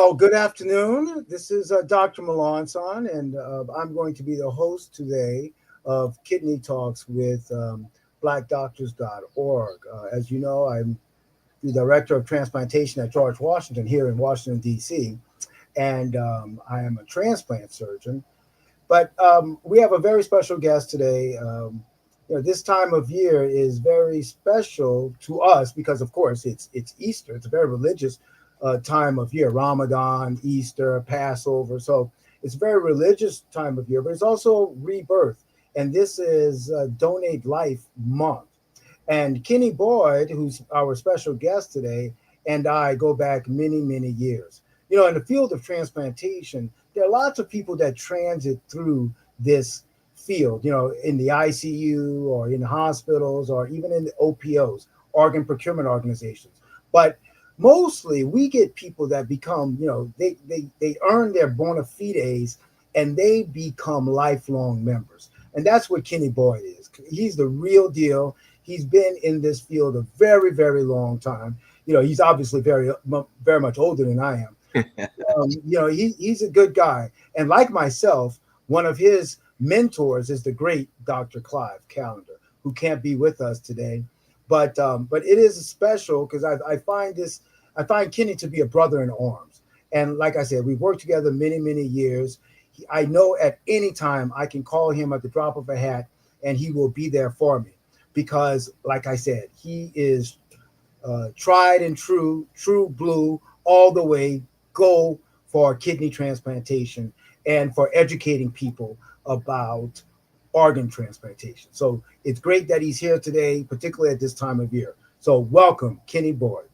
Well, good afternoon. This is Dr. Melanson, and I'm going to be the host today of Kidney Talks with BlackDoctors.org. As you know, I'm the Director of Transplantation at George Washington here in Washington, D.C., and I am a transplant surgeon. But we have a very special guest today. This time of year is very special to us because, of course, it's Easter. It's a very religious time of year: Ramadan, Easter, Passover. So it's a very religious time of year, but it's also rebirth. And this is Donate Life Month. And Kenny Boyd, who's our special guest today, and I go back many, many years. In the field of transplantation, there are lots of people that transit through this field, in the ICU or in hospitals or even in the OPOs, organ procurement organizations. But mostly we get people that become, they earn their bona fides and they become lifelong members. And that's what Kenny Boyd is. He's the real deal. He's been in this field a very, very long time. He's obviously very, very much older than I am. He's a good guy. And like myself, one of his mentors is the great Dr. Clive Callender, who can't be with us today. But it is special because I find Kenny to be a brother in arms. And like I said, we've worked together many, many years. I know at any time I can call him at the drop of a hat and he will be there for me. Because, like I said, he is tried and true blue, all the way, go for kidney transplantation and for educating people about organ transplantation. So it's great that he's here today, particularly at this time of year. So welcome, Kenny Boyd.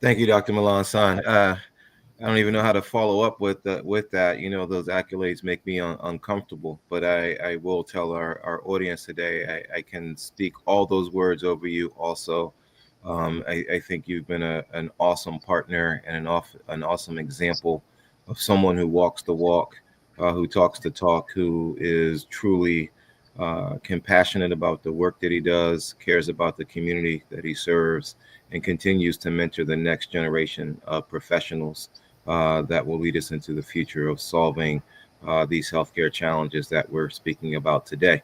Thank you, Dr. Melanson. I don't even know how to follow up with that. Those accolades make me uncomfortable. But I will tell our audience today, I can speak all those words over you also. I think you've been an awesome partner and an awesome example of someone who walks the walk, who talks the talk, who is truly compassionate about the work that he does, cares about the community that he serves, and continues to mentor the next generation of professionals that will lead us into the future of solving these healthcare challenges that we're speaking about today.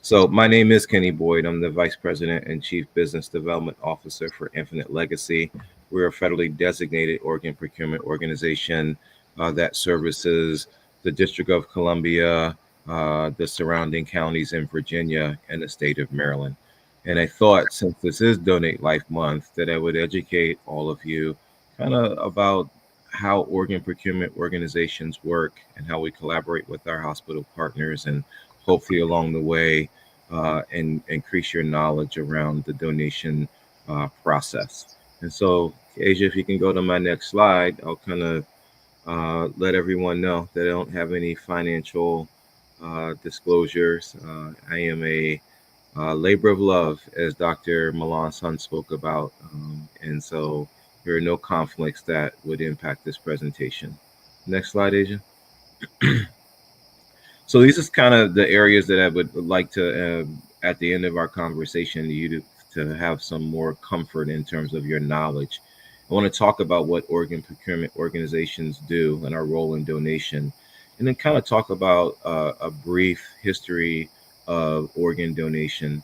So my name is Kenny Boyd. I'm the Vice President and Chief Business Development Officer for Infinite Legacy. We're a federally designated organ procurement organization that services the District of Columbia, the surrounding counties in Virginia, and the state of Maryland. And I thought, since this is Donate Life Month, that I would educate all of you kind of about how organ procurement organizations work and how we collaborate with our hospital partners, and hopefully along the way and increase your knowledge around the donation process. And so, Asia, if you can go to my next slide, I'll kind of let everyone know that I don't have any financial disclosures. I am a labor of love, as Dr. Melanson spoke about. And so there are no conflicts that would impact this presentation. Next slide, Asia. So these is kind of the areas that I would like to, at the end of our conversation, to have some more comfort in terms of your knowledge. I want to talk about what organ procurement organizations do and our role in donation, and then kind of talk about a brief history of organ donation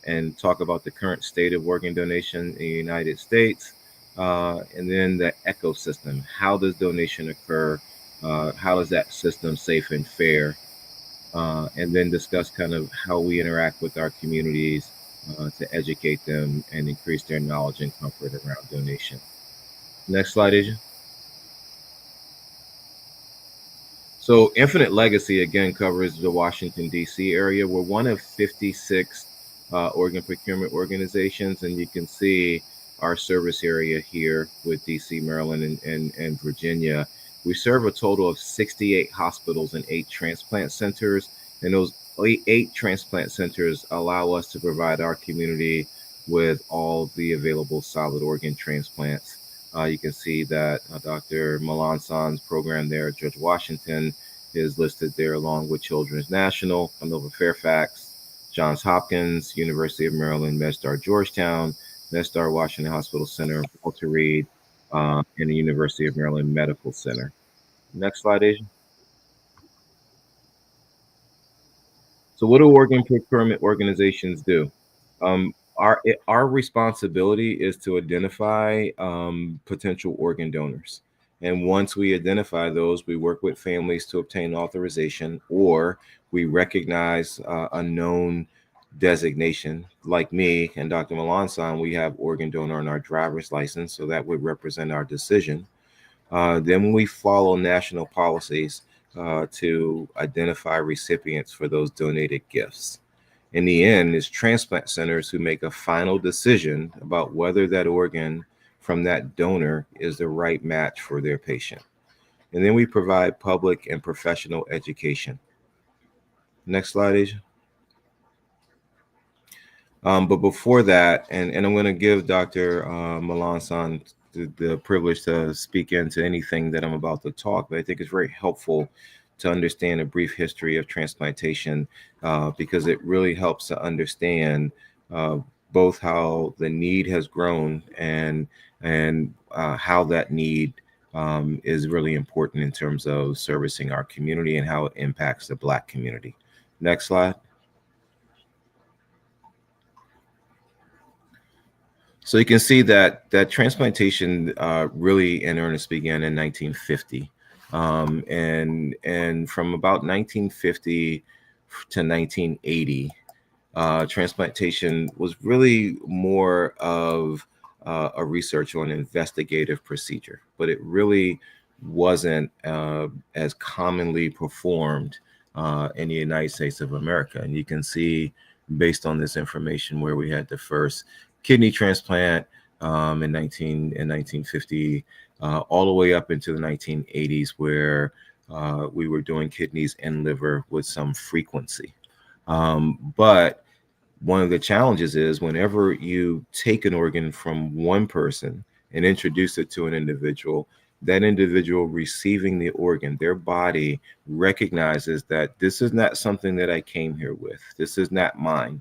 and talk about the current state of organ donation in the United States, and then the ecosystem. How does donation occur? How is that system safe and fair? And then discuss kind of how we interact with our communities to educate them and increase their knowledge and comfort around donation. Next slide, Asia. So Infinite Legacy, again, covers the Washington, D.C. area. We're one of 56 organ procurement organizations, and you can see our service area here with D.C., Maryland, and Virginia. We serve a total of 68 hospitals and 8 transplant centers, and those 8 transplant centers allow us to provide our community with all the available solid organ transplants. You can see that Dr. Melanson's program there at George Washington is listed there, along with Children's National, Nova Fairfax, Johns Hopkins, University of Maryland, MedStar Georgetown, MedStar Washington Hospital Center, Walter Reed, in the University of Maryland Medical Center. Next slide, Asia. So, what do organ procurement organizations do? Our responsibility is to identify potential organ donors, and once we identify those, we work with families to obtain authorization, or we recognize a known designation. Like me and Dr. Melanson, we have organ donor on our driver's license, so that would represent our decision. Then we follow national policies to identify recipients for those donated gifts. In the end, it's transplant centers who make a final decision about whether that organ from that donor is the right match for their patient. And then we provide public and professional education. Next slide, Asia. But before that, and I'm going to give Dr. Melanson the privilege to speak into anything that I'm about to talk, but I think it's very helpful to understand a brief history of transplantation because it really helps to understand both how the need has grown and how that need is really important in terms of servicing our community and how it impacts the Black community. Next slide. So you can see that transplantation really in earnest began in 1950, and from about 1950 to 1980, transplantation was really more of a research on investigative procedure, but it really wasn't as commonly performed in the United States of America. And you can see, based on this information, where we had the first kidney transplant in 1950, all the way up into the 1980s, where we were doing kidneys and liver with some frequency. But one of the challenges is whenever you take an organ from one person and introduce it to an individual, that individual receiving the organ, their body recognizes that this is not something that I came here with. This is not mine.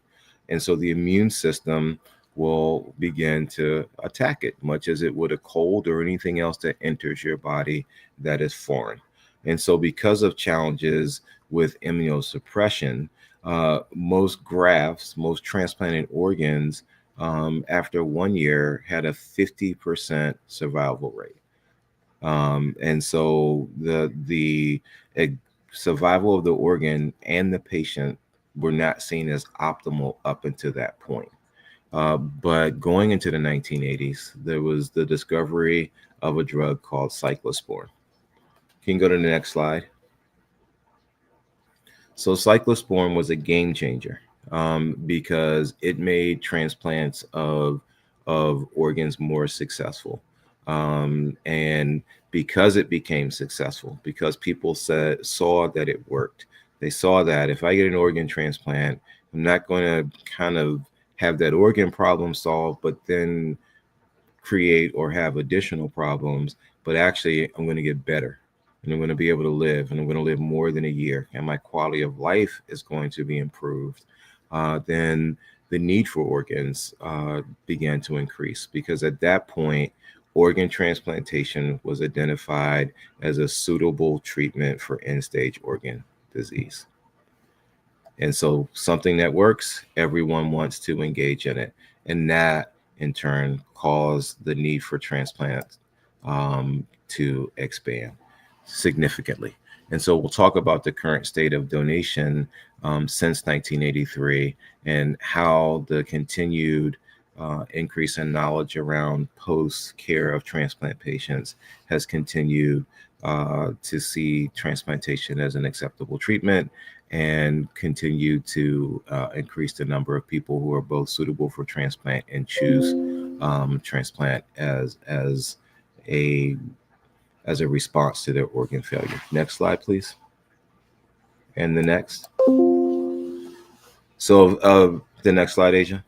And so the immune system will begin to attack it, much as it would a cold or anything else that enters your body that is foreign. And so because of challenges with immunosuppression, most grafts, most transplanted organs, after 1 year had a 50% survival rate. And so the survival of the organ and the patient were not seen as optimal up until that point. But going into the 1980s, there was the discovery of a drug called cyclosporin. Can you go to the next slide? So cyclosporin was a game changer because it made transplants of organs more successful. And because it became successful, because people saw that it worked, they saw that if I get an organ transplant, I'm not going to kind of have that organ problem solved, but then create or have additional problems, but actually I'm going to get better and I'm going to be able to live and I'm going to live more than a year and my quality of life is going to be improved. Then the need for organs began to increase because at that point, organ transplantation was identified as a suitable treatment for end-stage organ disease. And so something that works, everyone wants to engage in it. And that in turn caused the need for transplants to expand significantly. And so we'll talk about the current state of donation since 1983 and how the continued increase in knowledge around post-care of transplant patients has continued to see transplantation as an acceptable treatment and continue to increase the number of people who are both suitable for transplant and choose transplant as a response to their organ failure. Next slide, please. And the next. So the next slide, Asia.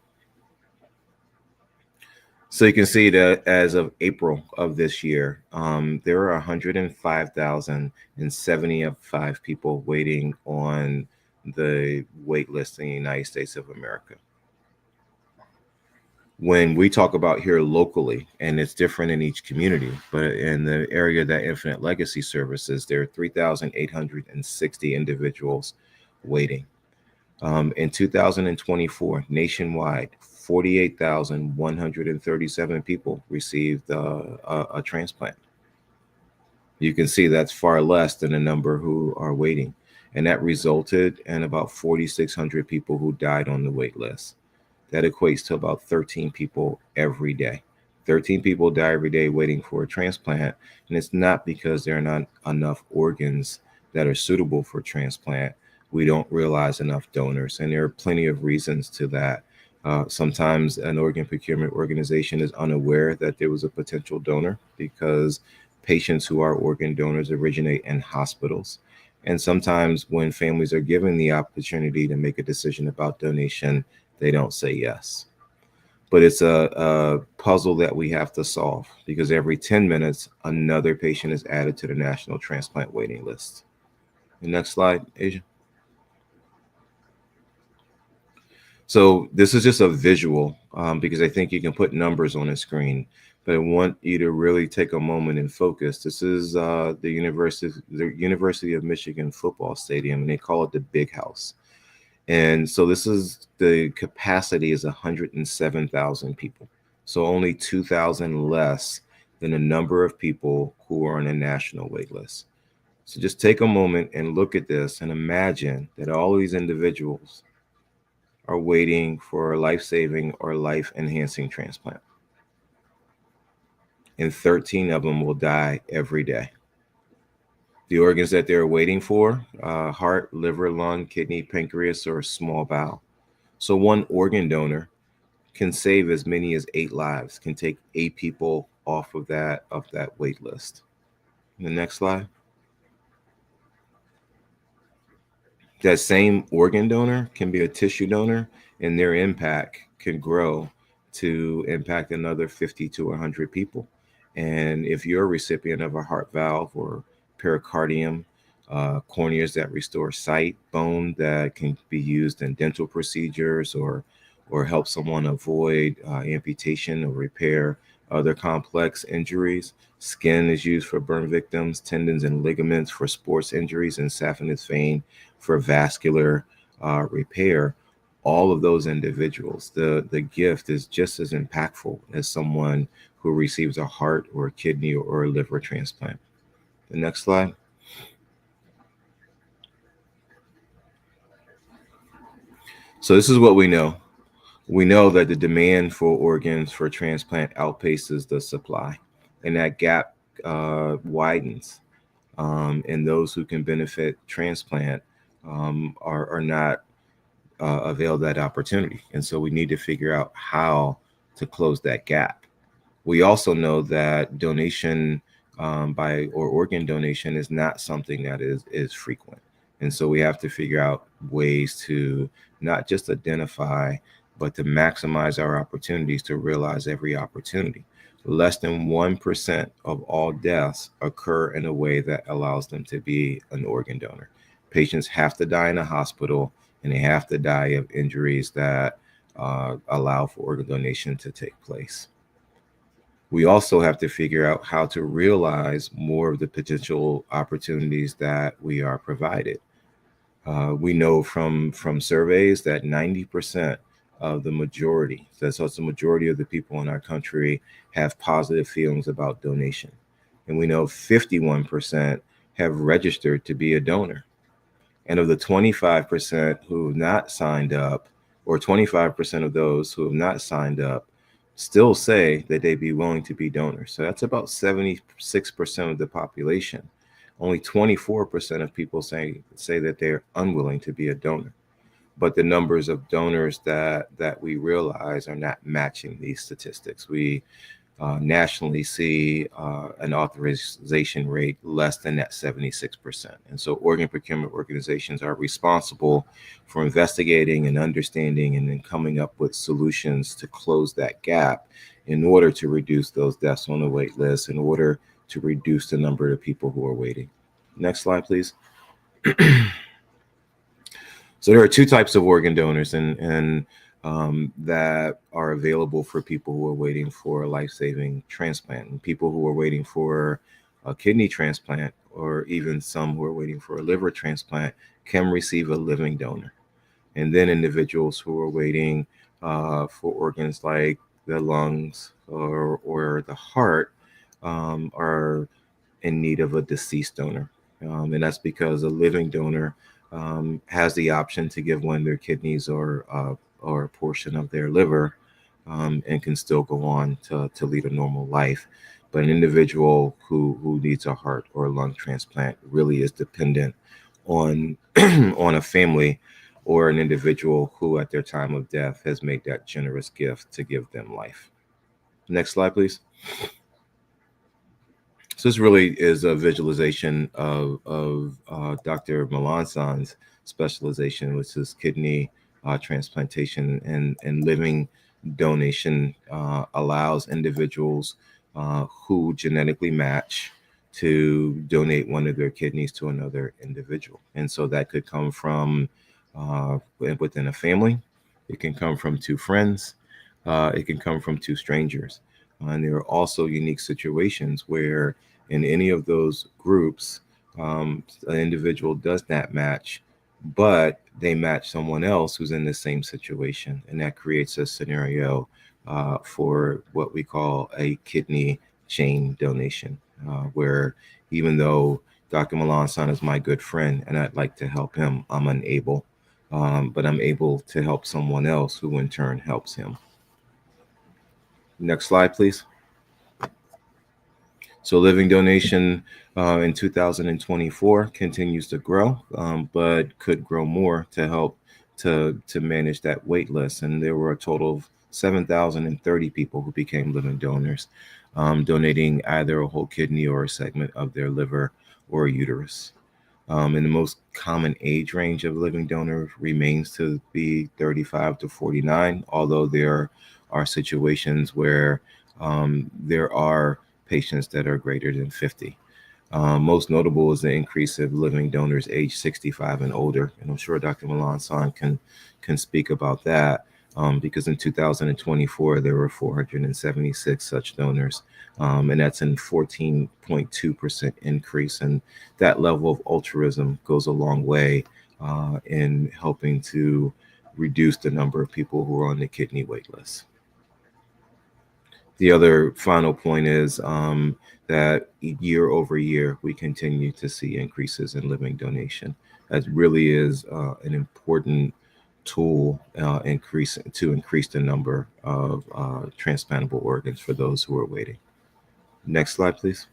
So you can see that as of April of this year, there are 105,075 people waiting on the wait list in the United States of America. When we talk about here locally, and it's different in each community, but in the area that Infinite Legacy services, there are 3,860 individuals waiting. In 2024, nationwide, 48,137 people received a transplant. You can see that's far less than the number who are waiting. And that resulted in about 4,600 people who died on the wait list. That equates to about 13 people every day. 13 people die every day waiting for a transplant. And it's not because there are not enough organs that are suitable for transplant. We don't realize enough donors. And there are plenty of reasons to that. Sometimes an organ procurement organization is unaware that there was a potential donor because patients who are organ donors originate in hospitals. And sometimes when families are given the opportunity to make a decision about donation, they don't say yes. But it's a puzzle that we have to solve because every 10 minutes, another patient is added to the national transplant waiting list. The next slide, Asia. So this is just a visual because I think you can put numbers on a screen, but I want you to really take a moment and focus. This is the University of Michigan football stadium, and they call it the Big House. And so this is the capacity is 107,000 people. So only 2,000 less than the number of people who are on a national wait list. So just take a moment and look at this and imagine that all of these individuals are waiting for a life-saving or life-enhancing transplant. And 13 of them will die every day. The organs that they're waiting for, heart, liver, lung, kidney, pancreas, or small bowel. So one organ donor can save as many as 8 lives, can take 8 people off of that wait list. The next slide. That same organ donor can be a tissue donor, and their impact can grow to impact another 50 to 100 people. And if you're a recipient of a heart valve or pericardium, corneas that restore sight, bone that can be used in dental procedures or help someone avoid amputation or repair other complex injuries. Skin is used for burn victims, tendons and ligaments for sports injuries, and saphenous vein for vascular repair. All of those individuals, the gift is just as impactful as someone who receives a heart or a kidney or a liver transplant. The next slide. So this is what we know. We know that the demand for organs for transplant outpaces the supply, and that gap widens. And those who can benefit transplant are not availed that opportunity. And so we need to figure out how to close that gap. We also know that donation or organ donation is not something that is frequent. And so we have to figure out ways to not just identify, but to maximize our opportunities to realize every opportunity. Less than 1% of all deaths occur in a way that allows them to be an organ donor. Patients have to die in a hospital, and they have to die of injuries that allow for organ donation to take place. We also have to figure out how to realize more of the potential opportunities that we are provided. We know from surveys that 90% of the majority, that's also the majority of the people in our country, have positive feelings about donation. And we know 51% have registered to be a donor. And of the 25% who have not signed up, or 25% of those who have not signed up, still say that they'd be willing to be donors. So that's about 76% of the population. Only 24% of people say that they're unwilling to be a donor. But the numbers of donors that we realize are not matching these statistics. We nationally see an authorization rate less than that 76%. And so organ procurement organizations are responsible for investigating and understanding and then coming up with solutions to close that gap in order to reduce those deaths on the wait list, in order to reduce the number of people who are waiting. Next slide, please. So there are 2 types of organ donors, and that are available for people who are waiting for a life-saving transplant, and people who are waiting for a kidney transplant, or even some who are waiting for a liver transplant, can receive a living donor. And then individuals who are waiting for organs like the lungs or the heart are in need of a deceased donor. And that's because a living donor has the option to give one of their kidneys or a portion of their liver, and can still go on to lead a normal life. But an individual who needs a heart or a lung transplant really is dependent on on a family or an individual who at their time of death has made that generous gift to give them life. Next slide, please. So this really is a visualization of Dr. Melancon's specialization, which is kidney transplantation and living donation. Allows individuals who genetically match to donate one of their kidneys to another individual. And so that could come from within a family. It can come from two friends. It can come from two strangers. And there are also unique situations where in any of those groups, an individual does not match, but they match someone else who's in the same situation. And that creates a scenario for what we call a kidney chain donation, where even though Dr. Melanson is my good friend and I'd like to help him, I'm unable, but I'm able to help someone else who in turn helps him. Next slide, please. So living donation in 2024 continues to grow, but could grow more to help to manage that wait list. And there were a total of 7,030 people who became living donors, donating either a whole kidney or a segment of their liver or uterus. And the most common age range of living donor remains to be 35 to 49, although there are situations where there are patients that are greater than 50. Most notable is the increase of living donors age 65 and older. And I'm sure Dr. Melanson can speak about that, because in 2024, there were 476 such donors. And that's a 14.2% increase. And that level of altruism goes a long way in helping to reduce the number of people who are on the kidney wait list. The other final point is that year over year, we continue to see increases in living donation. That really is an important tool to increase the number of transplantable organs for those who are waiting. Next slide, please.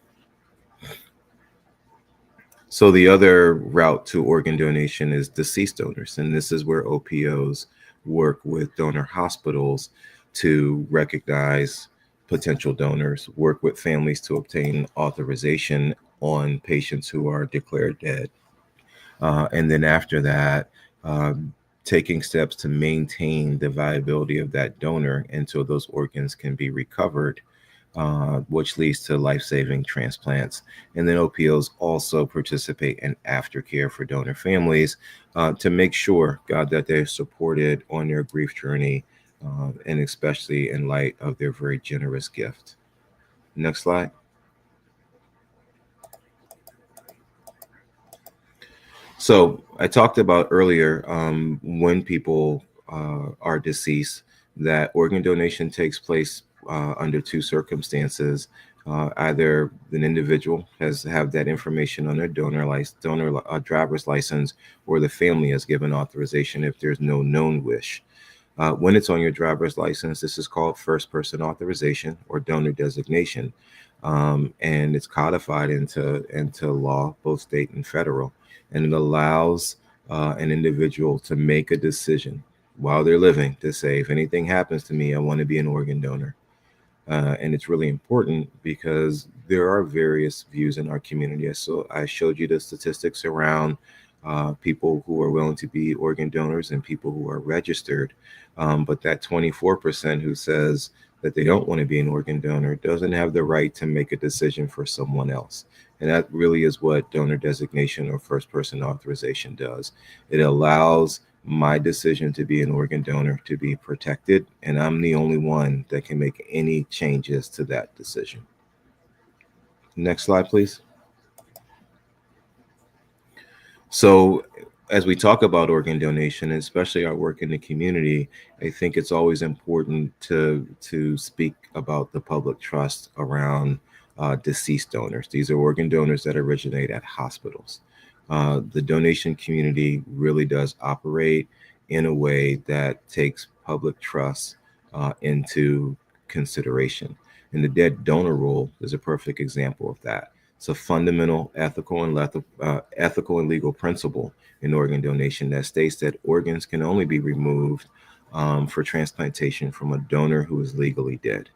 So the other route to organ donation is deceased donors. And this is where OPOs work with donor hospitals to recognize potential donors, work with families to obtain authorization on patients who are declared dead. And then after that, taking steps to maintain the viability of that donor until those organs can be recovered, which leads to life-saving transplants. And then OPOs also participate in aftercare for donor families to make sure, God, that they're supported on their grief journey, and especially in light of their very generous gift. Next slide. So I talked about earlier when people are deceased, that organ donation takes place under two circumstances. Either an individual has have that information on their donor driver's license, or the family has given authorization if there's no known wish. When it's on your driver's license, this is called first person authorization or donor designation, and it's codified into law, both state and federal, and it allows an individual to make a decision while they're living to say, if anything happens to me, I want to be an organ donor. And it's really important because there are various views in our community. So I showed you the statistics around people who are willing to be organ donors and people who are registered. But that 24% who says that they don't want to be an organ donor doesn't have the right to make a decision for someone else. And that really is what donor designation or first person authorization does. It allows my decision to be an organ donor to be protected, and I'm the only one that can make any changes to that decision. Next slide, please. So as we talk about organ donation, especially our work in the community, I think it's always important to speak about the public trust around deceased donors. These are organ donors that originate at hospitals. The donation community really does operate in a way that takes public trust into consideration. And the dead donor rule is a perfect example of that. It's a fundamental ethical and legal principle in organ donation that states that organs can only be removed for transplantation from a donor who is legally dead.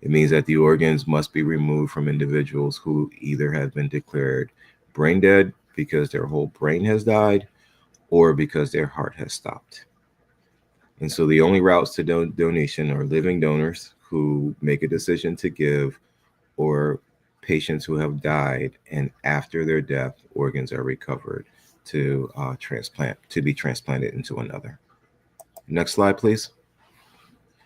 It means that the organs must be removed from individuals who either have been declared brain dead because their whole brain has died or because their heart has stopped. And so the only routes to donation are living donors who make a decision to give, or patients who have died and after their death, organs are recovered to be transplanted into another. Next slide, please.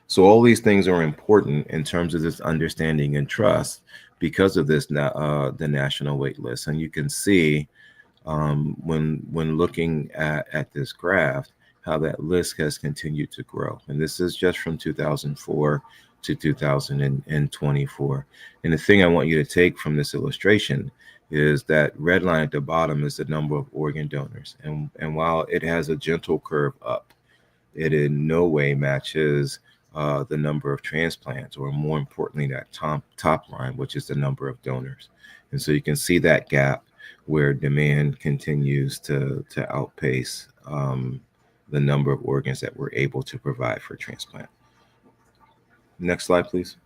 So all these things are important in terms of this understanding and trust because of this, the national wait list. And you can see when looking at this graph, how that list has continued to grow. And this is just from 2004 to 2024. And the thing I want you to take from this illustration is that red line at the bottom is the number of organ donors. And while it has a gentle curve up, it in no way matches the number of transplants, or more importantly, that top line, which is the number of donors. And so you can see that gap where demand continues to outpace the number of organs that we're able to provide for transplant. Next slide, please.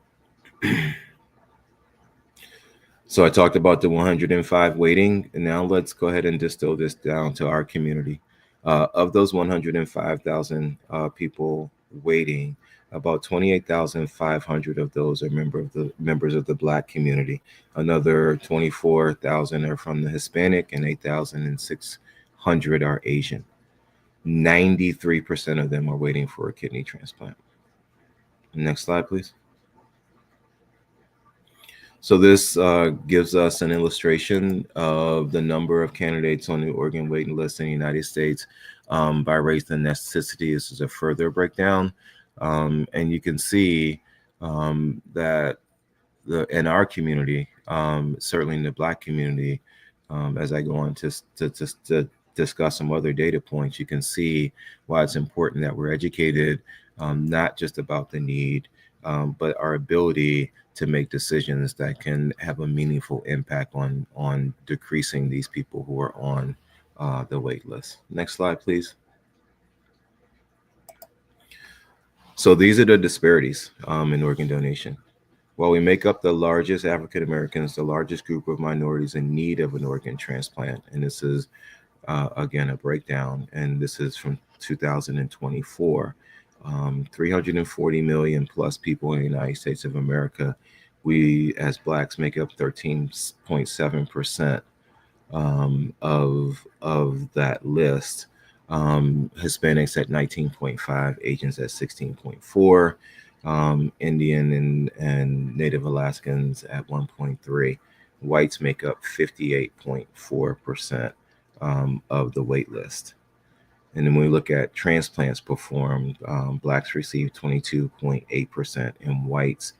So I talked about the 105 waiting, and now let's go ahead and distill this down to our community. Of those 105,000 people waiting, about 28,500 of those are members of the Black community. Another 24,000 are from the Hispanic, and 8,600 are Asian. 93% of them are waiting for a kidney transplant. Next slide, please. So this gives us an illustration of the number of candidates on the organ waiting list in the United States by race and ethnicity. This is a further breakdown. And you can see that in our community, certainly in the Black community, as I go on to discuss some other data points, you can see why it's important that we're educated, not just about the need, but our ability to make decisions that can have a meaningful impact on decreasing these people who are on the wait list. Next slide, please. So these are the disparities in organ donation. While we make up the largest African Americans, the largest group of minorities in need of an organ transplant, and this is again a breakdown, and this is from 2024. 340 million plus people in the United States of America. We as Blacks make up 13.7% of that list. Hispanics at 19.5, Asians at 16.4, Indian and Native Alaskans at 1.3. Whites make up 58.4% of the wait list. And then when we look at transplants performed, Blacks receive 22.8% and whites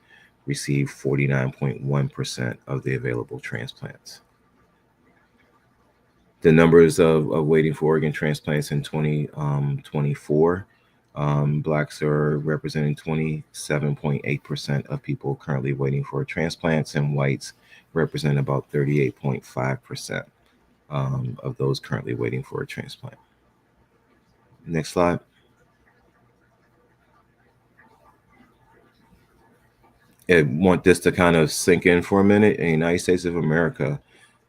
receive 49.1% of the available transplants. The numbers of waiting for organ transplants in 2024, Blacks are representing 27.8% of people currently waiting for transplants, and whites represent about 38.5% of those currently waiting for a transplant. Next slide. I want this to kind of sink in for a minute. In the United States of America,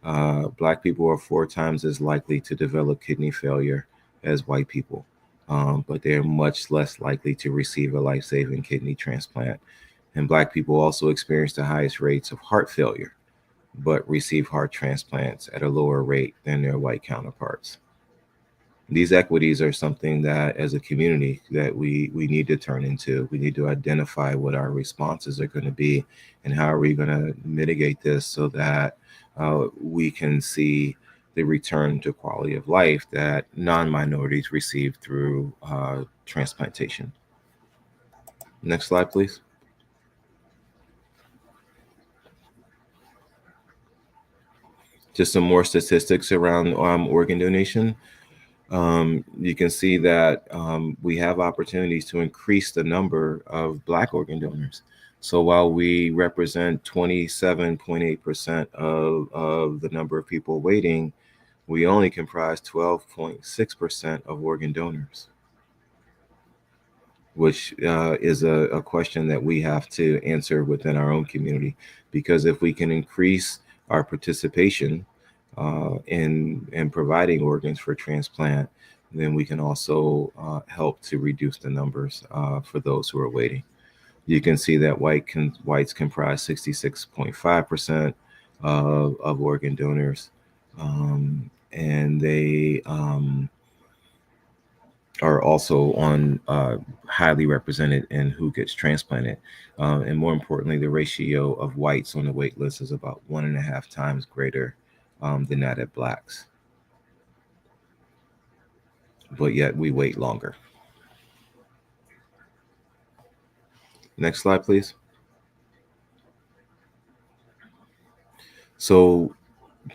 Black people are 4 times as likely to develop kidney failure as white people, but they're much less likely to receive a life-saving kidney transplant. And Black people also experience the highest rates of heart failure, but receive heart transplants at a lower rate than their white counterparts. These equities are something that, as a community, that we need to turn into. We need to identify what our responses are going to be, and how are we going to mitigate this so that we can see the return to quality of life that non-minorities receive through transplantation. Next slide, please. Just some more statistics around organ donation. You can see that we have opportunities to increase the number of Black organ donors. So while we represent 27.8% of the number of people waiting, we only comprise 12.6% of organ donors, which is a question that we have to answer within our own community. Because if we can increase our participation in providing organs for transplant, then we can also help to reduce the numbers for those who are waiting. You can see that whites comprise 66.5% of organ donors, and they are also on highly represented in who gets transplanted. And more importantly, the ratio of whites on the wait list is about 1.5 times greater than that at Blacks. But yet we wait longer. Next slide, please. So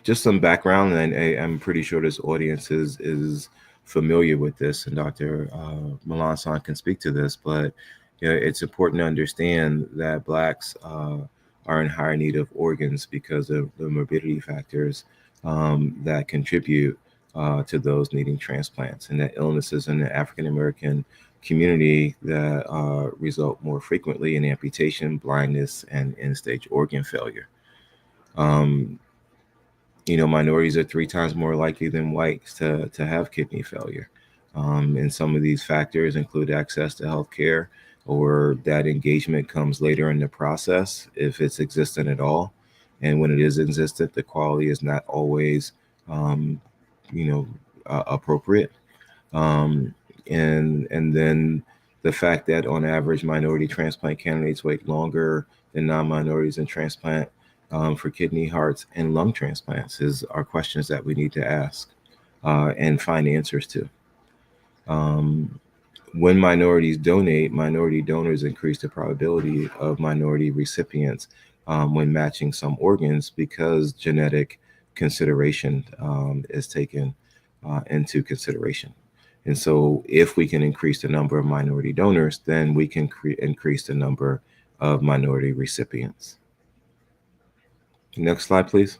just some background, and I'm pretty sure this audience is familiar with this, and Dr. Melancon can speak to this, but it's important to understand that Blacks are in higher need of organs because of the morbidity factors that contribute to those needing transplants, and that illnesses in the African American community that result more frequently in amputation, blindness, and end-stage organ failure. Minorities are 3 times more likely than whites to have kidney failure. And some of these factors include access to health care, or that engagement comes later in the process, if it's existent at all. And when it is existent, the quality is not always, appropriate. And then the fact that on average, minority transplant candidates wait longer than non-minorities in transplant for kidney, hearts, and lung transplants are questions that we need to ask and find answers to. When minorities donate, minority donors increase the probability of minority recipients when matching some organs, because genetic consideration is taken into consideration. And so if we can increase the number of minority donors, then we can increase the number of minority recipients. Next slide, please.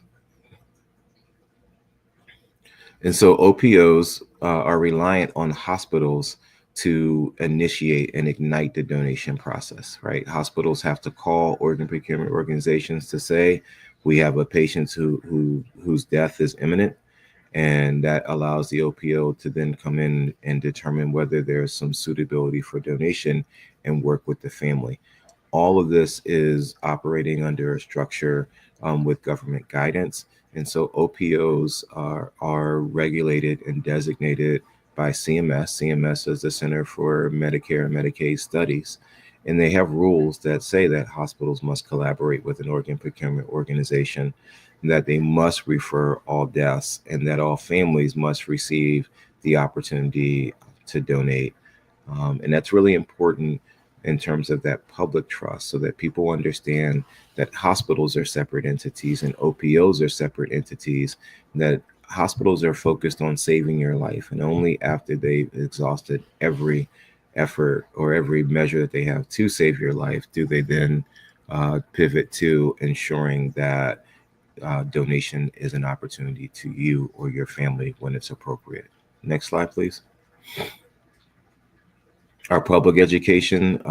And so OPOs are reliant on hospitals to initiate and ignite the donation process, right? Hospitals have to call organ procurement organizations to say, we have a patient whose death is imminent, and that allows the OPO to then come in and determine whether there's some suitability for donation and work with the family. All of this is operating under a structure with government guidance. And so OPOs are regulated and designated by CMS. CMS is the Center for Medicare and Medicaid Studies. And they have rules that say that hospitals must collaborate with an organ procurement organization, that they must refer all deaths, and that all families must receive the opportunity to donate. And that's really important in terms of that public trust, so that people understand that hospitals are separate entities and OPOs are separate entities, that hospitals are focused on saving your life, and only after they've exhausted every effort or every measure that they have to save your life do they then pivot to ensuring that donation is an opportunity to you or your family when it's appropriate. Next slide, please. Our public education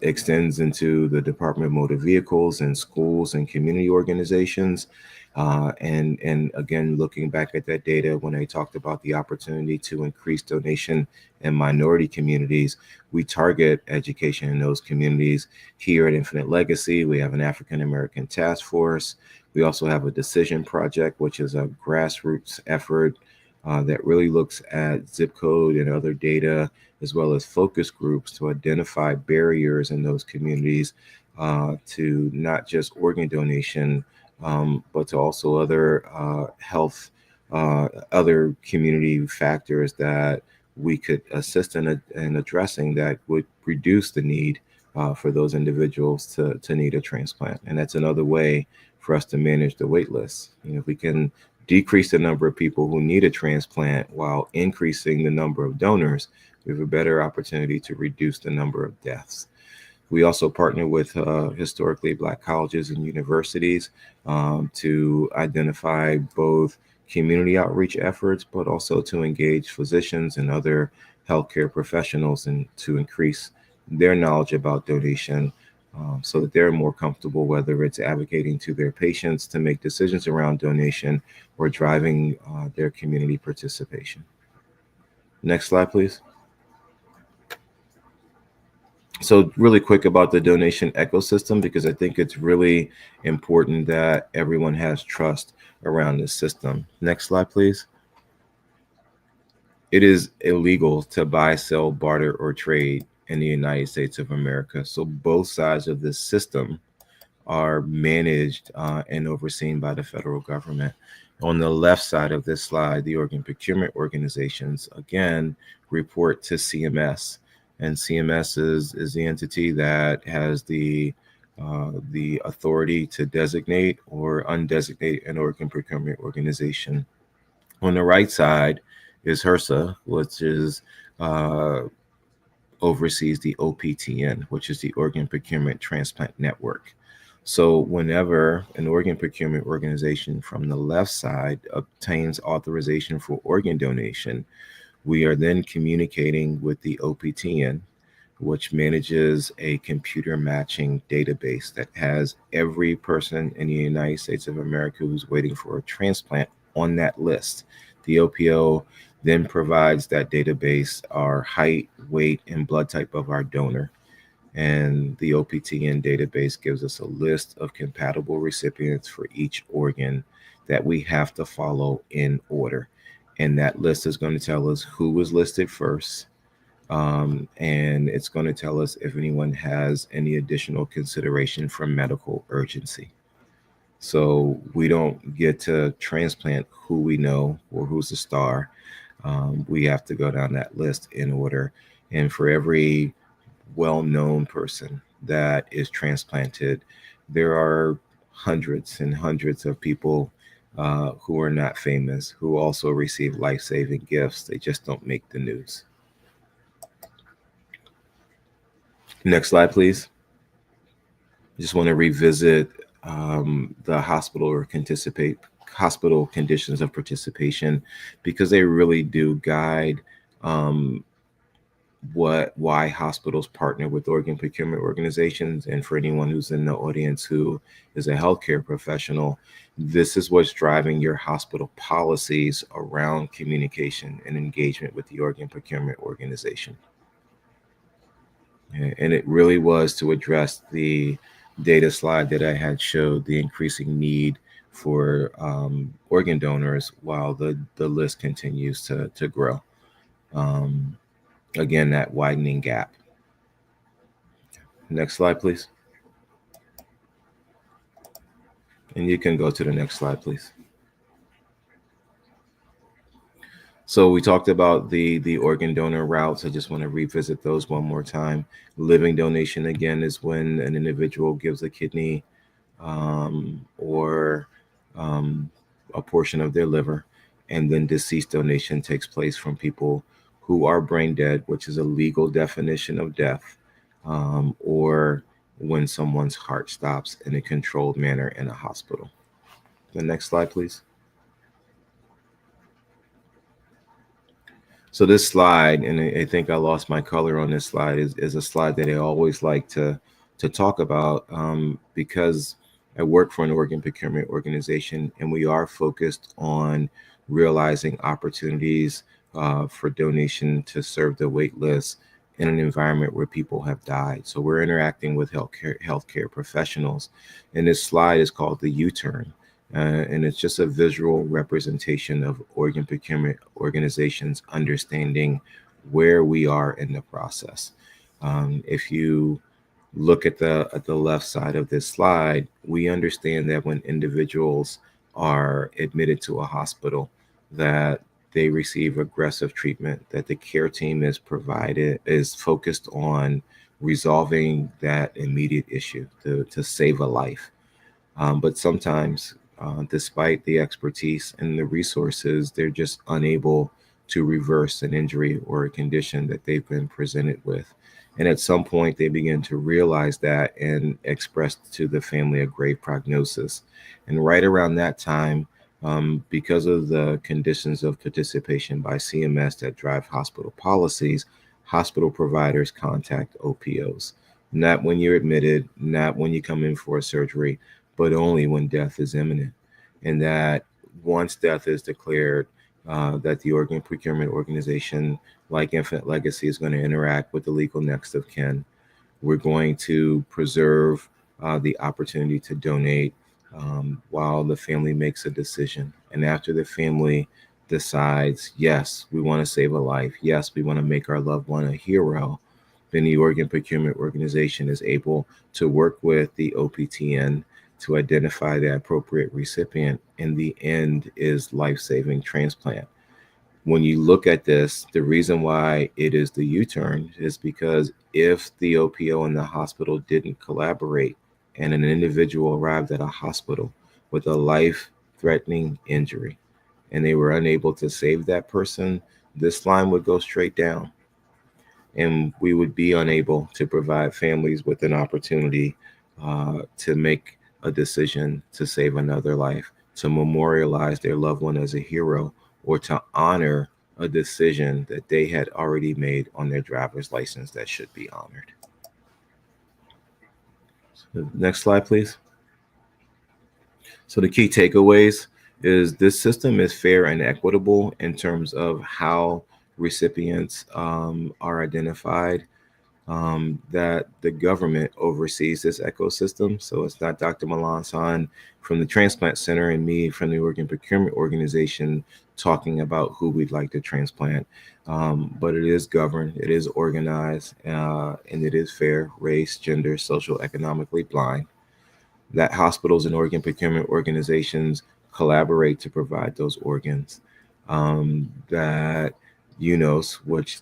extends into the Department of Motor Vehicles and schools and community organizations. And again, looking back at that data, when I talked about the opportunity to increase donation in minority communities, we target education in those communities. Here at Infinite Legacy, we have an African American task force. We also have a Decision Project, which is a grassroots effort that really looks at zip code and other data, as well as focus groups to identify barriers in those communities to not just organ donation, but to also other health, other community factors that we could assist in addressing that would reduce the need for those individuals to need a transplant. And that's another way for us to manage the wait list. If we can decrease the number of people who need a transplant while increasing the number of donors, we have a better opportunity to reduce the number of deaths. We also partner with historically Black colleges and universities to identify both community outreach efforts, but also to engage physicians and other healthcare professionals and to increase their knowledge about donation so that they're more comfortable, whether it's advocating to their patients to make decisions around donation or driving their community participation. Next slide, please. So really quick about the donation ecosystem, because I think it's really important that everyone has trust around this system. Next slide, please. It is illegal to buy, sell, barter, or trade in the United States of America. So both sides of this system are managed and overseen by the federal government. On the left side of this slide, the organ procurement organizations, again, report to CMS. And CMS is the entity that has the authority to designate or undesignate an organ procurement organization. On the right side is HRSA, which is oversees the OPTN, which is the Organ Procurement Transplant Network. So whenever an organ procurement organization from the left side obtains authorization for organ donation, we are then communicating with the OPTN, which manages a computer matching database that has every person in the United States of America who's waiting for a transplant on that list. The OPO then provides that database our height, weight, and blood type of our donor. And the OPTN database gives us a list of compatible recipients for each organ that we have to follow in order. And that list is going to tell us who was listed first. And it's going to tell us if anyone has any additional consideration for medical urgency. So we don't get to transplant who we know or who's a star. We have to go down that list in order. And for every well-known person that is transplanted, there are hundreds and hundreds of people who are not famous, who also receive life-saving gifts. They just don't make the news. Next slide, please. Just want to revisit the hospital conditions of participation, because they really do guide why hospitals partner with organ procurement organizations. And for anyone who's in the audience who is a healthcare professional, this is what's driving your hospital policies around communication and engagement with the organ procurement organization. And it really was to address the data slide that I had showed the increasing need for organ donors while the list continues to grow. Again, that widening gap. Next slide, please. And you can go to the next slide, please. So we talked about the organ donor routes. I just want to revisit those one more time. Living donation, again, is when an individual gives a kidney or a portion of their liver. And then deceased donation takes place from people who are brain dead, which is a legal definition of death, or when someone's heart stops in a controlled manner in a hospital. The next slide, please. So this slide, and I think I lost my color on this slide, is a slide that I always like to talk about because I work for an organ procurement organization, and we are focused on realizing opportunities for donation to serve the wait list in an environment where people have died. So we're interacting with healthcare professionals. And this slide is called the U-turn. And it's just a visual representation of organ procurement organizations understanding where we are in the process. If you look at the left side of this slide, we understand that when individuals are admitted to a hospital, that they receive aggressive treatment, that the care team is focused on resolving that immediate issue to save a life. But sometimes, despite the expertise and the resources, they're just unable to reverse an injury or a condition that they've been presented with. And at some point, they begin to realize that and express to the family a grave prognosis. And right around that time, because of the conditions of participation by CMS that drive hospital policies, hospital providers contact OPOs. Not when you're admitted, not when you come in for a surgery, but only when death is imminent. And that once death is declared, that the organ procurement organization, like Infant Legacy, is going to interact with the legal next of kin. We're going to preserve the opportunity to donate while the family makes a decision. And after the family decides, yes, we want to save a life, yes, we want to make our loved one a hero, then the organ procurement organization is able to work with the OPTN to identify the appropriate recipient. And the end is life-saving transplant. When you look at this, the reason why it is the U-turn is because if the OPO and the hospital didn't collaborate and an individual arrived at a hospital with a life-threatening injury and they were unable to save that person, this line would go straight down and we would be unable to provide families with an opportunity to make a decision to save another life, to memorialize their loved one as a hero, or to honor a decision that they had already made on their driver's license that should be honored. So next slide, please. So the key takeaways is this system is fair and equitable in terms of how recipients are identified, that the government oversees this ecosystem. So it's not Dr. Malan from the Transplant Center and me from the Organ Procurement Organization talking about who we'd like to transplant. But it is governed, it is organized, and it is fair, race, gender, social, economically blind. That hospitals and organ procurement organizations collaborate to provide those organs. That UNOS, which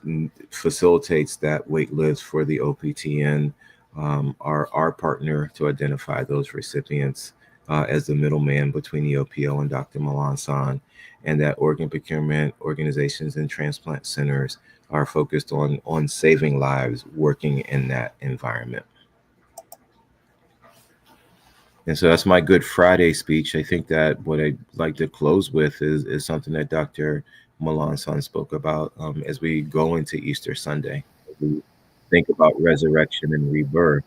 facilitates that wait list for the OPTN, are our partner to identify those recipients as the middleman between the OPO and Dr. Malan, and that organ procurement organizations and transplant centers are focused on saving lives working in that environment. And so that's my Good Friday speech. I think that what I'd like to close with is something that Dr. Malan spoke about as we go into Easter Sunday. We think about resurrection and rebirth.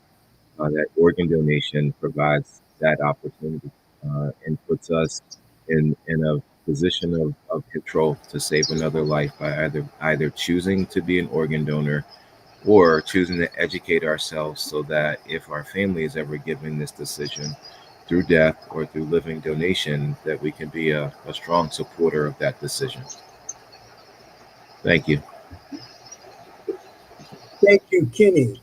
That organ donation provides that opportunity and puts us in a position of control to save another life by either choosing to be an organ donor or choosing to educate ourselves so that if our family is ever given this decision through death or through living donation, that we can be a strong supporter of that decision. Thank you. Thank you, Kenny.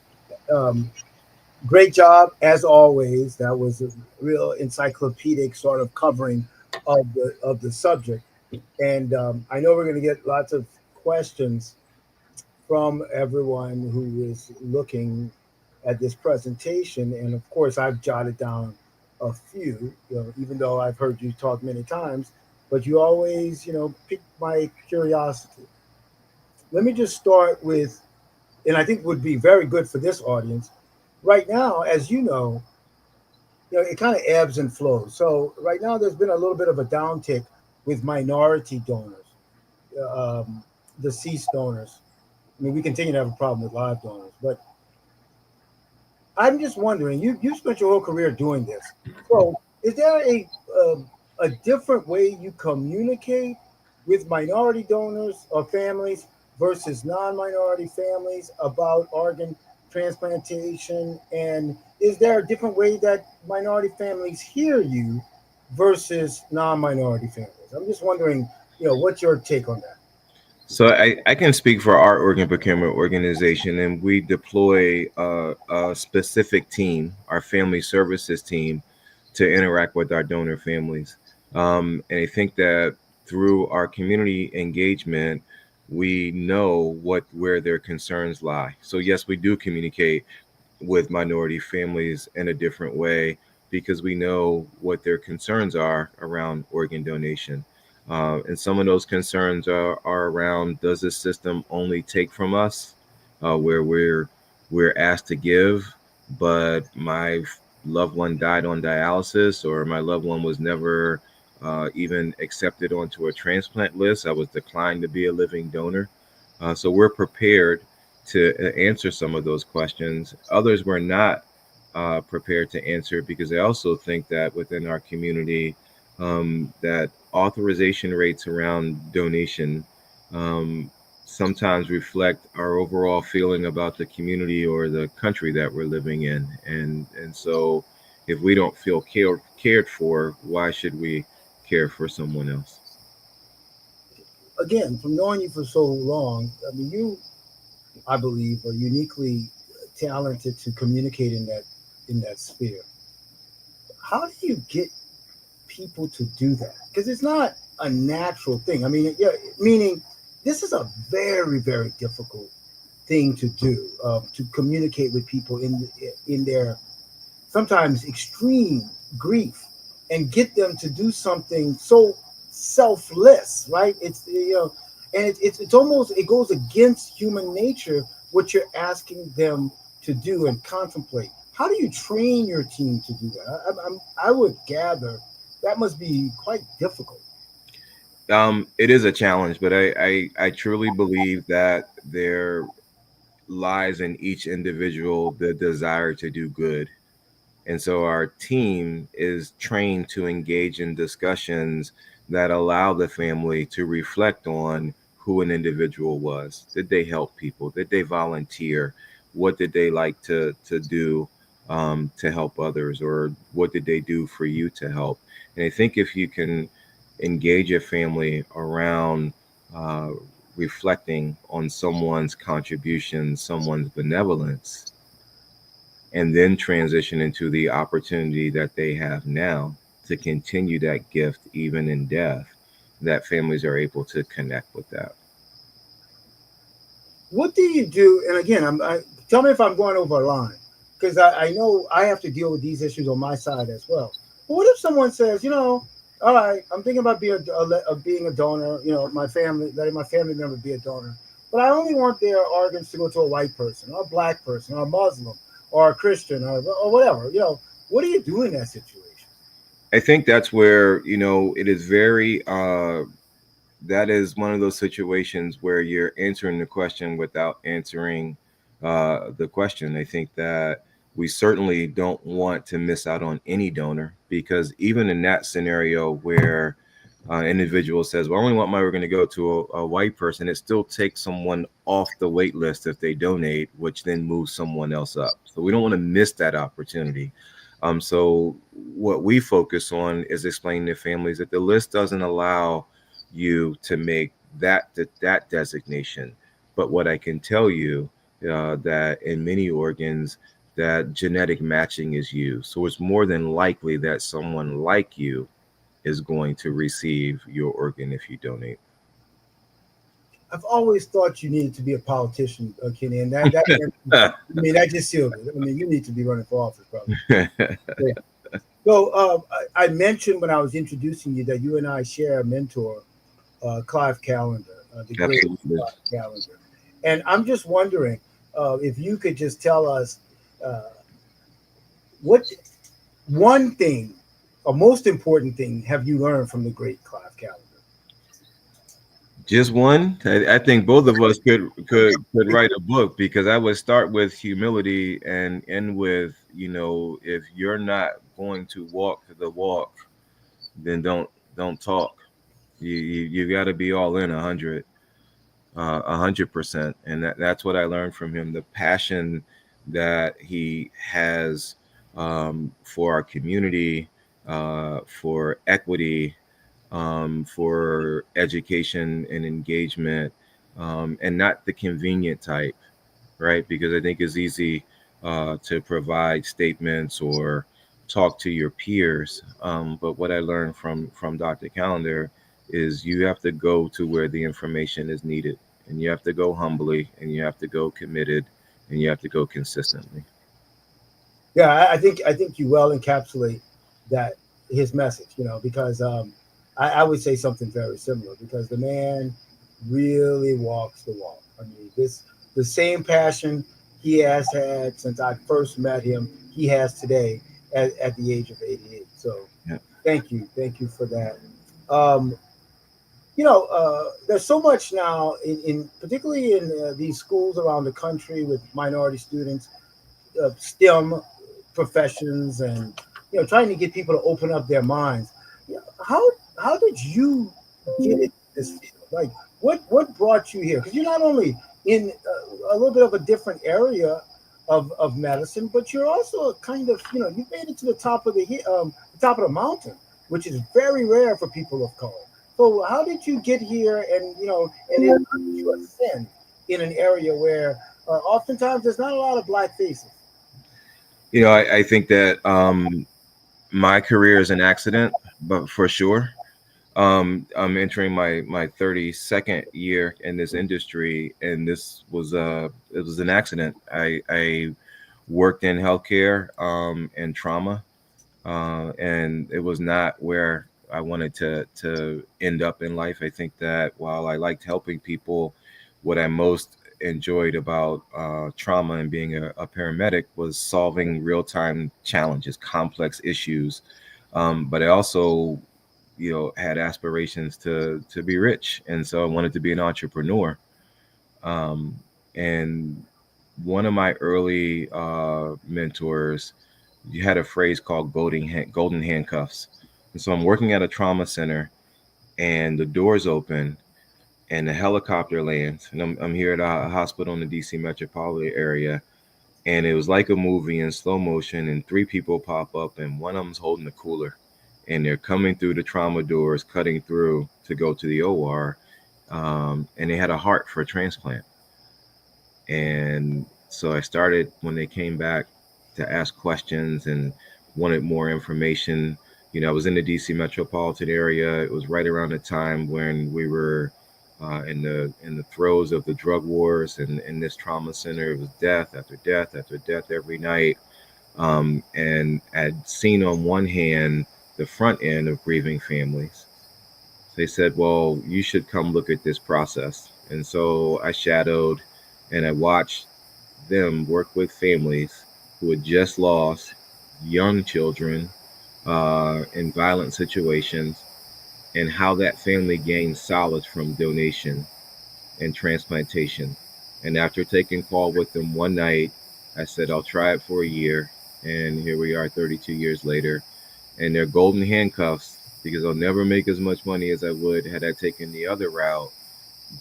Great job as always. That was a real encyclopedic sort of covering of the subject. And I know we're going to get lots of questions from everyone who is looking at this presentation. And of course, I've jotted down a few, even though I've heard you talk many times, but you always, pique my curiosity. Let me just start with, and I think would be very good for this audience. Right now, as you know, it kind of ebbs and flows. So right now, there's been a little bit of a downtick with minority donors, deceased donors. I mean, we continue to have a problem with live donors, but I'm just wondering, you spent your whole career doing this. So is there a different way you communicate with minority donors or families versus non-minority families about organ transplantation? And is there a different way that minority families hear you versus non-minority families? I'm just wondering, what's your take on that? So I can speak for our organ procurement organization, and we deploy a specific team, our family services team, to interact with our donor families. And I think that through our community engagement, we know where their concerns lie. So yes, we do communicate with minority families in a different way because we know what their concerns are around organ donation. And some of those concerns are around, does this system only take from us, where we're asked to give, but my loved one died on dialysis, or my loved one was never even accepted onto a transplant list. I was declined to be a living donor. So we're prepared to answer some of those questions. Others were not prepared to answer because I also think that within our community, that authorization rates around donation um, sometimes reflect our overall feeling about the community or the country that we're living in, and so if we don't feel cared for, why should we care for someone else? Again, from knowing you for so long, I mean, you, I believe, are uniquely talented to communicate in that sphere. How do you get people to do that? Because it's not a natural thing. I mean, yeah, meaning this is a very, very difficult thing to do, to communicate with people in their sometimes extreme grief and get them to do something so selfless, right? And it's almost, it goes against human nature what you're asking them to do and contemplate. How do you train your team to do that? I would gather that must be quite difficult. It is a challenge, but I truly believe that there lies in each individual the desire to do good. And so our team is trained to engage in discussions that allow the family to reflect on who an individual was. Did they help people? Did they volunteer? What did they like to do to help others? Or what did they do for you to help? And I think if you can engage a family around uh, reflecting on someone's contribution, someone's benevolence, and then transition into the opportunity that they have now to continue that gift even in death, that families are able to connect with that. What do you do? And again, tell me if I'm going over a line, because I know I have to deal with these issues on my side as well. But what if someone says, all right, I'm thinking about being a donor, my family, letting my family member be a donor, but I only want their organs to go to a white person, or a black person, or a Muslim, or a Christian, or whatever. What do you do in that situation? I think that's where, it is very, that is one of those situations where you're answering the question without answering the question. I think that we certainly don't want to miss out on any donor, because even in that scenario where an individual says, well, I only want my organ to go to a white person, it still takes someone off the wait list if they donate, which then moves someone else up. So we don't want to miss that opportunity. So what we focus on is explaining to families that the list doesn't allow you to make that designation. But what I can tell you, that in many organs, that genetic matching is used. So it's more than likely that someone like you is going to receive your organ if you donate. I've always thought you needed to be a politician, Kenny, and that I mean, that just sealed it. I mean, you need to be running for office, probably. Yeah. So I mentioned when I was introducing you that you and I share a mentor, Clive Callender, the great Absolutely. Clive Callender, and I'm just wondering if you could just tell us uh, what one thing, or most important thing, have you learned from the great Clive Callender? Just one. I think both of us could write a book, because I would start with humility and end with, if you're not going to walk the walk, then don't talk. You got to be all in 100%, and that's what I learned from him. The passion that he has for our community, for equity, for education and engagement, and not the convenient type, right? Because I think it's easy to provide statements or talk to your peers. But what I learned from Dr. Calendar is you have to go to where the information is needed, and you have to go humbly, and you have to go committed, and you have to go consistently. Yeah, I think you well encapsulate that his message, because I would say something very similar because the man really walks the walk. I mean, this the same passion he has had since I first met him, he has today at the age of 88. So Yeah. thank you for that. Um, there's so much now in particularly in these schools around the country with minority students, STEM professions, and trying to get people to open up their minds. Yeah, how did you get into this field? Like, what brought you here? Because you're not only in a little bit of a different area of medicine, but you're also kind of you've made it to the top of the top of the mountain, which is very rare for people of color. So how did you get here, and and then how did you ascend in an area where oftentimes there's not a lot of black faces? I think that my career is an accident, but for sure. I'm entering my 32nd year in this industry, and this was it was an accident. I worked in healthcare and trauma, and it was not where I wanted to end up in life. I think that while I liked helping people, what I most enjoyed about trauma and being a paramedic was solving real time challenges, complex issues. But I also, had aspirations to be rich, and so I wanted to be an entrepreneur. Um, and one of my early mentors, you had a phrase called golden handcuffs. And so I'm working at a trauma center, and the doors open, and the helicopter lands, and I'm here at a hospital in the DC metropolitan area, and it was like a movie in slow motion, and three people pop up, and one of them's holding a cooler, and they're coming through the trauma doors, cutting through to go to the OR, and they had a heart for a transplant. And so I started when they came back to ask questions and wanted more information. I was in the DC metropolitan area. It was right around the time when we were in the throes of the drug wars, and in this trauma center, it was death after death after death every night. And I'd seen on one hand the front end of grieving families. They said, well, you should come look at this process. And so I shadowed and I watched them work with families who had just lost young children in violent situations, and how that family gained solace from donation and transplantation. And after taking call with them one night, I said, I'll try it for a year. And here we are 32 years later. And they're golden handcuffs because I'll never make as much money as I would had I taken the other route.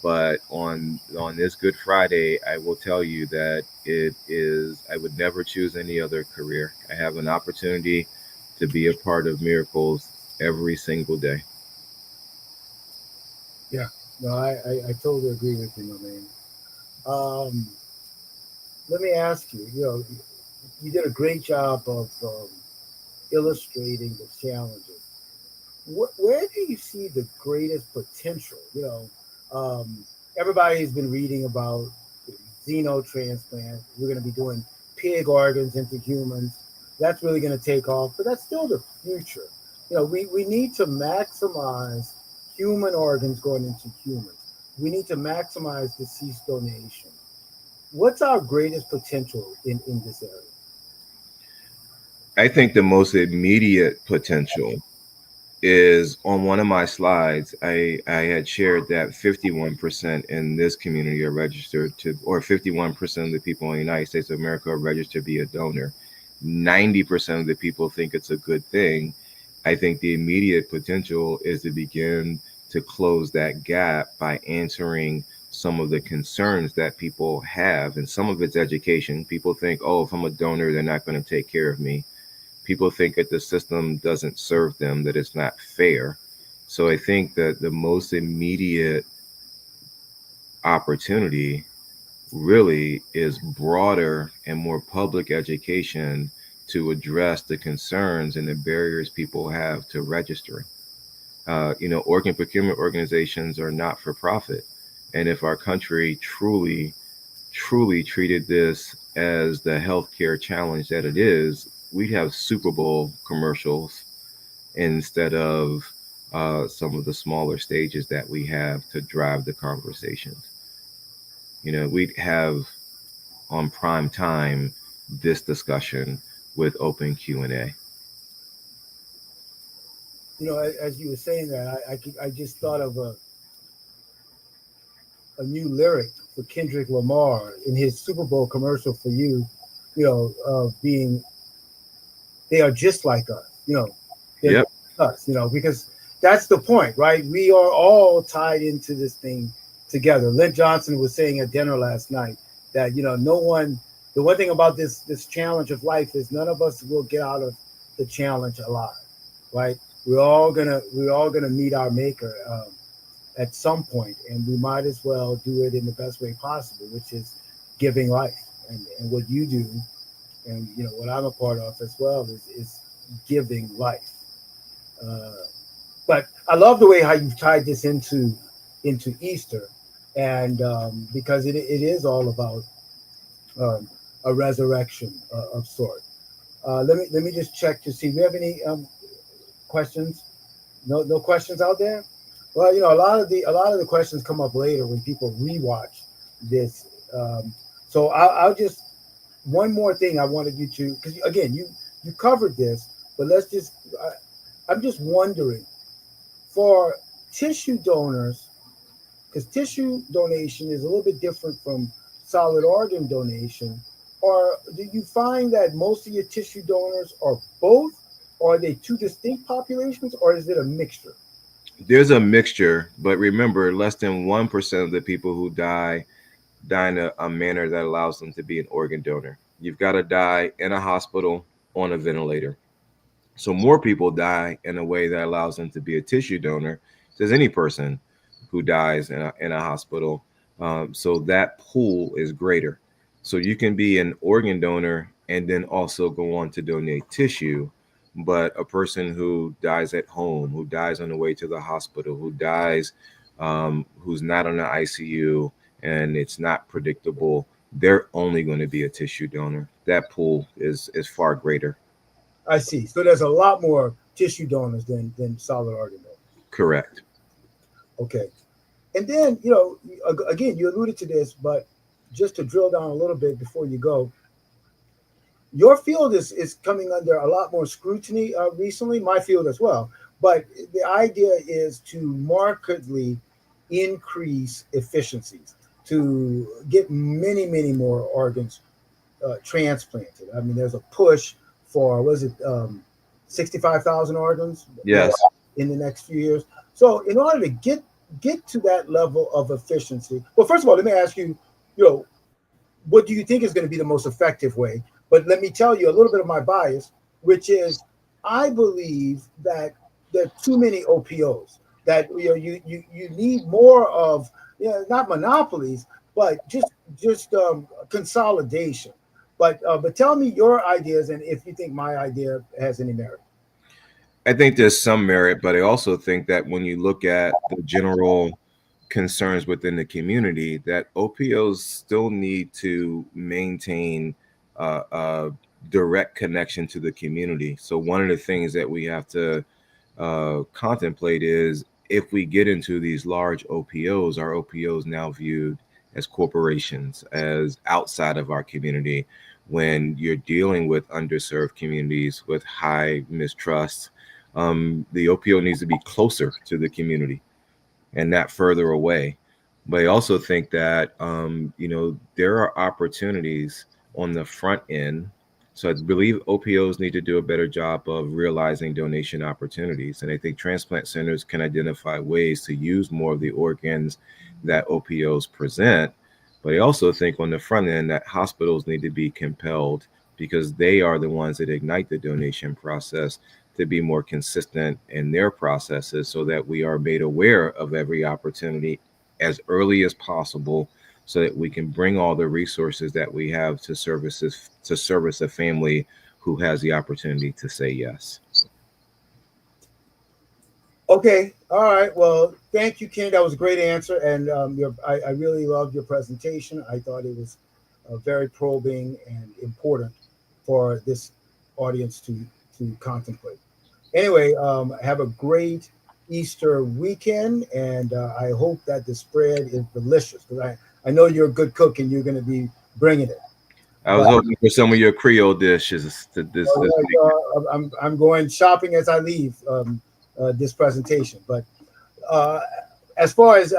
But on this Good Friday, I will tell you that it is I would never choose any other career. I have an opportunity to be a part of miracles every single day. Yeah, no, I totally agree with you, my man. Um, Let me ask you, you did a great job of illustrating the challenges. Where do you see the greatest potential? Everybody's been reading about xenotransplant. We're going to be doing pig organs into humans. That's really going to take off, but that's still the future. We need to maximize human organs going into humans. We need to maximize deceased donation. What's our greatest potential in this area? I think the most immediate potential is on one of my slides. I had shared that 51% in this community are registered to, or 51% of the people in the United States of America are registered to be a donor. 90% of the people think it's a good thing. I think the immediate potential is to begin to close that gap by answering some of the concerns that people have. And some of it's education. People think, oh, if I'm a donor, they're not going to take care of me. people think that the system doesn't serve them, that it's not fair. So I think that the most immediate opportunity really is broader and more public education to address the concerns and the barriers people have to registering. Organ procurement organizations are not for profit. And if our country truly treated this as the healthcare challenge that it is, we'd have Super Bowl commercials instead of some of the smaller stages that we have to drive the conversations. We'd have on prime time this discussion with open Q&A. As you were saying that, I just thought of a new lyric for Kendrick Lamar in his Super Bowl commercial for you, being, they are just like us, they're Yep. us, because that's the point, right? We are all tied into this thing together. Lynn Johnson was saying at dinner last night that, the one thing about this challenge of life is none of us will get out of the challenge alive, right? We're all gonna meet our maker at some point, and we might as well do it in the best way possible, which is giving life. And what you do, and what I'm a part of as well, is giving life. But I love the way how you've tied this into Easter, and because it is all about a resurrection of sort. Let me just check to see. Do we have any questions? No questions out there. Well, a lot of the questions come up later when people rewatch this. So I'll just, one more thing I wanted you to, because again you covered this, but I'm just wondering, for tissue donors, because tissue donation is a little bit different from solid organ donation, or do you find that most of your tissue donors are both, or are they two distinct populations, or is it a mixture? There's a mixture, but remember, less than 1% of the people who die in a manner that allows them to be an organ donor. You've got to die in a hospital on a ventilator. So more people die in a way that allows them to be a tissue donor than any person who dies in a hospital. So that pool is greater. So you can be an organ donor and then also go on to donate tissue. But a person who dies at home, who dies on the way to the hospital, who dies, who's not on the ICU, and it's not predictable, they're only going to be a tissue donor. That pool is far greater. I see. So there's a lot more tissue donors than solid organ donors. Correct. Okay. And then, again, you alluded to this, but just to drill down a little bit before you go, your field is coming under a lot more scrutiny recently, my field as well. But the idea is to markedly increase efficiencies, to get many, many more organs transplanted. I mean, there's a push for, 65,000 organs? Yes. In the next few years. So in order to get to that level of efficiency, well, first of all, let me ask you, what do you think is going to be the most effective way? But let me tell you a little bit of my bias, which is I believe that there are too many OPOs, that you need more of, not monopolies, but just consolidation. But tell me your ideas, and if you think my idea has any merit. I think there's some merit, but I also think that when you look at the general concerns within the community, that OPOs still need to maintain a direct connection to the community. So one of the things that we have to contemplate is, if we get into these large OPOs, are OPOs now viewed as corporations, as outside of our community? When you're dealing with underserved communities with high mistrust, the OPO needs to be closer to the community and not further away. But I also think that, there are opportunities on the front end. So I believe OPOs need to do a better job of realizing donation opportunities. And I think transplant centers can identify ways to use more of the organs that OPOs present. But I also think on the front end that hospitals need to be compelled because they are the ones that ignite the donation process, to be more consistent in their processes so that we are made aware of every opportunity as early as possible, so that we can bring all the resources that we have to service a family who has the opportunity to say yes. Okay. All right. Well, thank you, Ken. That was a great answer, and I really loved your presentation. I thought it was very probing and important for this audience to contemplate. Anyway, have a great Easter weekend, and I hope that the spread is delicious, because I know you're a good cook and you're going to be bringing it. I was hoping for some of your Creole dishes this week. I'm going shopping as I leave this presentation. But as far as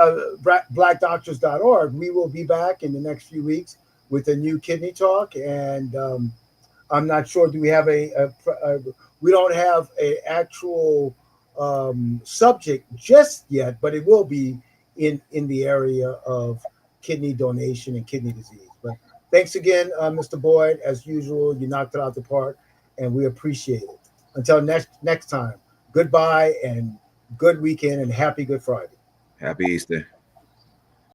blackdoctors.org, we will be back in the next few weeks with a new kidney talk. And I'm not sure, do we have we don't have an actual subject just yet, but it will be in the area of kidney donation and kidney disease. But thanks again, Mr. Boyd. As usual, you knocked it out the park, and we appreciate it. Until next time, goodbye and good weekend and happy Good Friday. Happy Easter.